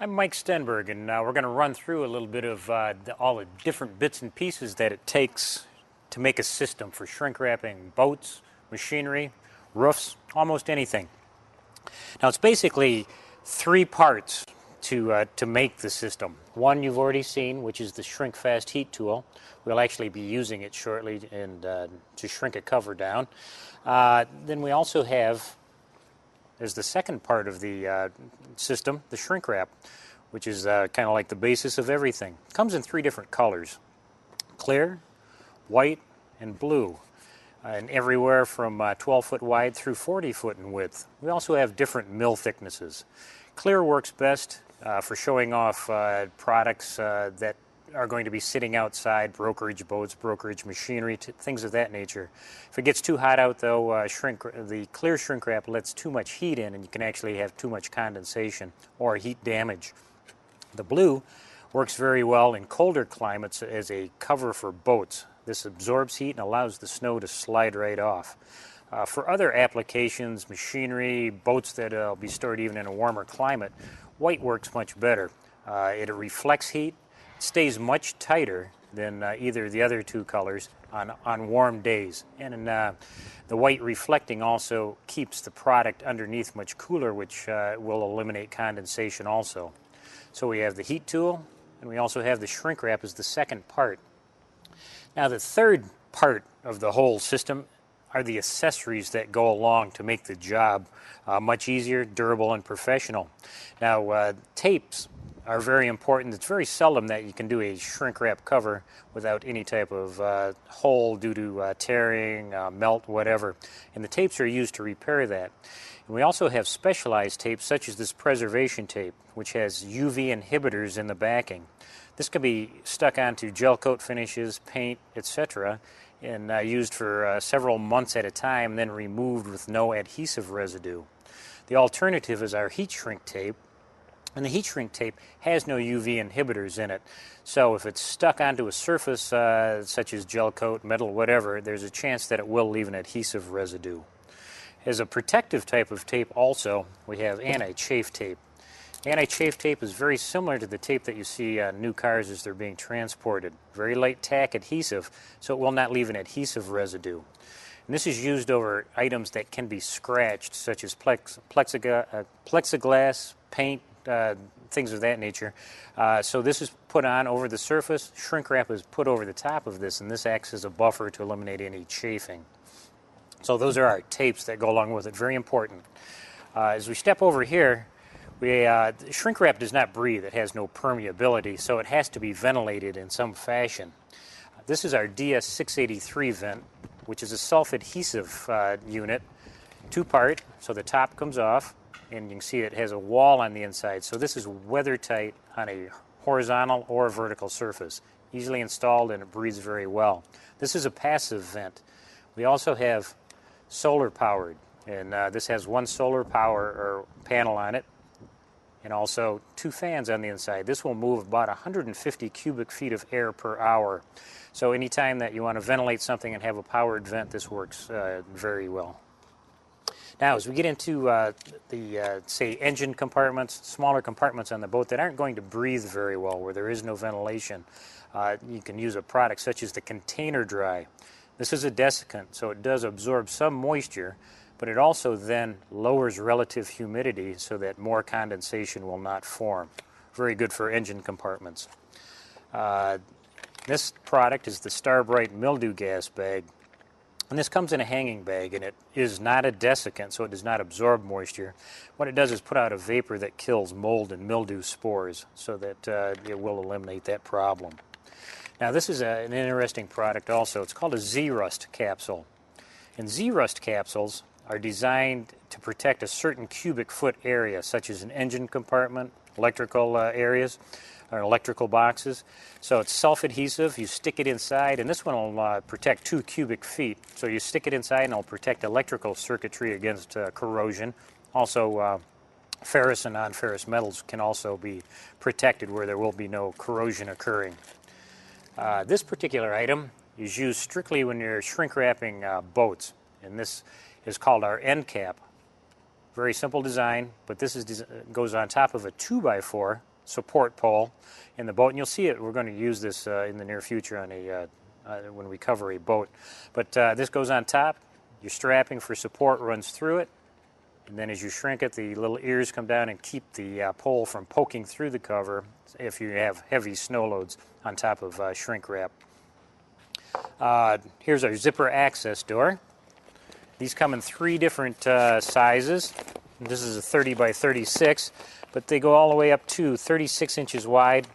I'm Mike Stenberg, and we're going to run through a little bit of all the different bits and pieces that it takes to make a system for shrink wrapping boats, machinery, roofs, almost anything. Now, it's basically three parts to make the system. One you've already seen, which is the Shrink Fast Heat tool. We'll actually be using it shortly and to shrink a cover down. Then we also have, there's the second part of the system, the shrink wrap, which is kind of like the basis of everything. It comes in three different colors: clear, white, and blue, and everywhere from 12 foot wide through 40 foot in width. We also have different mill thicknesses. Clear works best for showing off products that are going to be sitting outside, brokerage boats, brokerage machinery, things of that nature. If it gets too hot out, though, the clear shrink wrap lets too much heat in, and you can actually have too much condensation or heat damage. The blue works very well in colder climates as a cover for boats. This absorbs heat and allows the snow to slide right off. For other applications, machinery, boats that will be stored even in a warmer climate, white works much better. It reflects heat, stays much tighter than either of the other two colors on warm days. And the white reflecting also keeps the product underneath much cooler, which will eliminate condensation also. So we have the heat tool, and we also have the shrink wrap as the second part. Now, the third part of the whole system are the accessories that go along to make the job much easier, durable, and professional. Now, tapes are very important. It's very seldom that you can do a shrink wrap cover without any type of hole due to tearing, melt, whatever. And the tapes are used to repair that. And we also have specialized tapes such as this preservation tape, which has UV inhibitors in the backing. This can be stuck onto gel coat finishes, paint, etc., and used for several months at a time, then removed with no adhesive residue. The alternative is our heat shrink tape, and the heat shrink tape has no UV inhibitors in it. So if it's stuck onto a surface such as gel coat, metal, whatever, there's a chance that it will leave an adhesive residue. As a protective type of tape also, we have anti-chafe tape. Anti-chafe tape is very similar to the tape that you see on new cars as they're being transported. Very light tack adhesive, so it will not leave an adhesive residue. And this is used over items that can be scratched, such as plexiglass, paint, things of that nature. So this is put on over the surface. Shrink wrap is put over the top of this, and this acts as a buffer to eliminate any chafing. So those are our tapes that go along with it. Very important. As we step over here, shrink wrap does not breathe. It has no permeability, so it has to be ventilated in some fashion. This is our DS683 vent, which is a self-adhesive unit, two-part, so the top comes off, and you can see it has a wall on the inside. So this is weather tight on a horizontal or vertical surface. Easily installed, and it breathes very well. This is a passive vent. We also have solar powered, and this has one solar power or panel on it, and also two fans on the inside. This will move about 150 cubic feet of air per hour. So anytime that you want to ventilate something and have a powered vent, this works very well. Now, as we get into say, engine compartments, smaller compartments on the boat that aren't going to breathe very well, where there is no ventilation, you can use a product such as the Container Dry. This is a desiccant, so it does absorb some moisture, but it also then lowers relative humidity so that more condensation will not form. Very good for engine compartments. This product is the Starbright Mildew Gas Bag. And this comes in a hanging bag, and it is not a desiccant, so it does not absorb moisture. What it does is put out a vapor that kills mold and mildew spores, so that it will eliminate that problem. Now, this is an interesting product also. It's called a Z-Rust capsule. And Z-Rust capsules are designed to protect a certain cubic foot area, such as an engine compartment, electrical areas, or electrical boxes. So it's self-adhesive. You stick it inside, and this one will protect 2 cubic feet. So you stick it inside, and it'll protect electrical circuitry against corrosion. Also, ferrous and non-ferrous metals can also be protected where there will be no corrosion occurring. This particular item is used strictly when you're shrink wrapping boats, and this is called our end cap. Very simple design, but this goes on top of a 2x4 support pole in the boat, and you'll see it. We're going to use this in the near future on when we cover a boat. But this goes on top. Your strapping for support runs through it, and then as you shrink it, the little ears come down and keep the pole from poking through the cover if you have heavy snow loads on top of shrink wrap. Here's our zipper access door. These come in 3 different sizes. This is a 30 by 36, but they go all the way up to 36 inches wide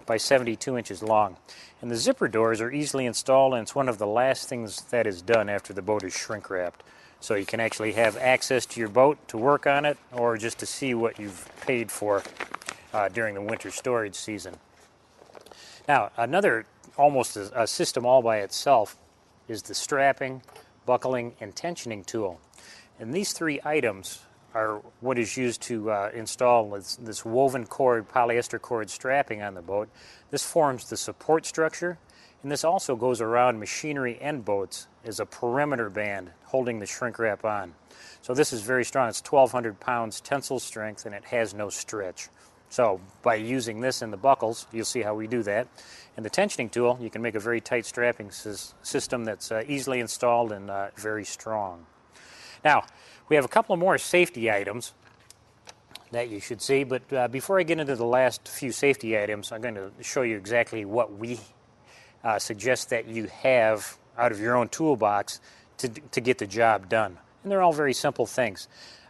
by 72 inches long. And the zipper doors are easily installed, and it's one of the last things that is done after the boat is shrink wrapped. So you can actually have access to your boat to work on it, or just to see what you've paid for during the winter storage season. Now, another almost a system all by itself is the strapping, buckling, and tensioning tool. And these 3 items are what is used to install this woven cord, polyester cord strapping on the boat. This forms the support structure, and this also goes around machinery and boats as a perimeter band holding the shrink wrap on. So this is very strong. It's 1,200 pounds tensile strength, and it has no stretch. So by using this in the buckles, you'll see how we do that. And the tensioning tool, you can make a very tight strapping system that's easily installed and very strong. Now, we have a couple of more safety items that you should see, but before I get into the last few safety items, I'm going to show you exactly what we suggest that you have out of your own toolbox to get the job done. And they're all very simple things.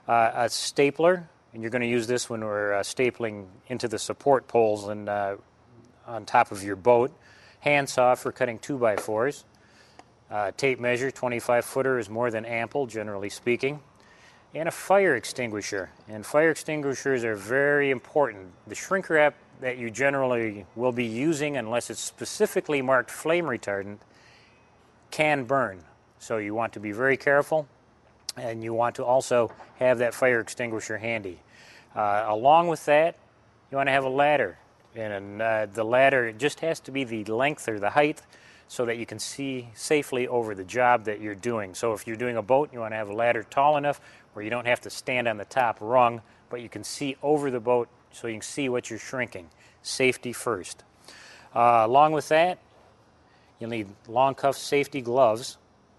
A stapler, and you're going to use this when we're stapling into the support poles and on top of your boat. Handsaw for cutting 2x4s. Tape measure, 25-footer is more than ample, generally speaking. And a fire extinguisher. And fire extinguishers are very important. The shrink wrap that you generally will be using, unless it's specifically marked flame retardant, can burn. So you want to be very careful, and you want to also have that fire extinguisher handy. Along with that, you want to have a ladder. And the ladder just has to be the length or the height so that you can see safely over the job that you're doing. So if you're doing a boat, you want to have a ladder tall enough where you don't have to stand on the top rung, but you can see over the boat so you can see what you're shrinking. Safety first. Along with that, you'll need long cuff safety gloves.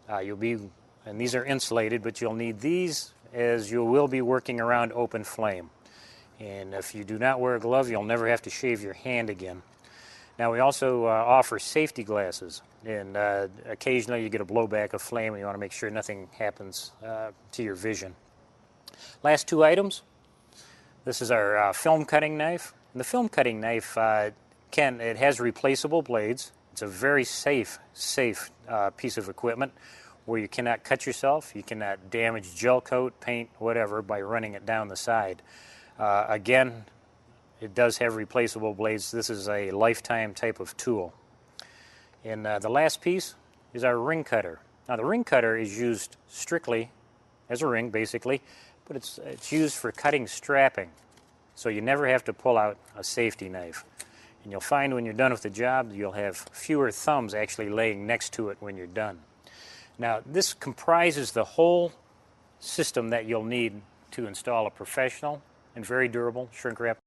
And these are insulated, but you'll need these as you will be working around open flame. And if you do not wear a glove, you'll never have to shave your hand again. Now, we also offer safety glasses, and occasionally you get a blowback of flame, and you want to make sure nothing happens to your vision. Last 2 items. This is our film cutting knife. And the film cutting knife it has replaceable blades. It's a very safe piece of equipment where you cannot cut yourself, you cannot damage gel coat, paint, whatever, by running it down the side. Again, it does have replaceable blades. This is a lifetime type of tool. And the last piece is our ring cutter. Now, the ring cutter is used strictly as a ring, basically, but it's used for cutting strapping. So you never have to pull out a safety knife. And you'll find when you're done with the job, you'll have fewer thumbs actually laying next to it when you're done. Now, this comprises the whole system that you'll need to install a professional and very durable shrink wrap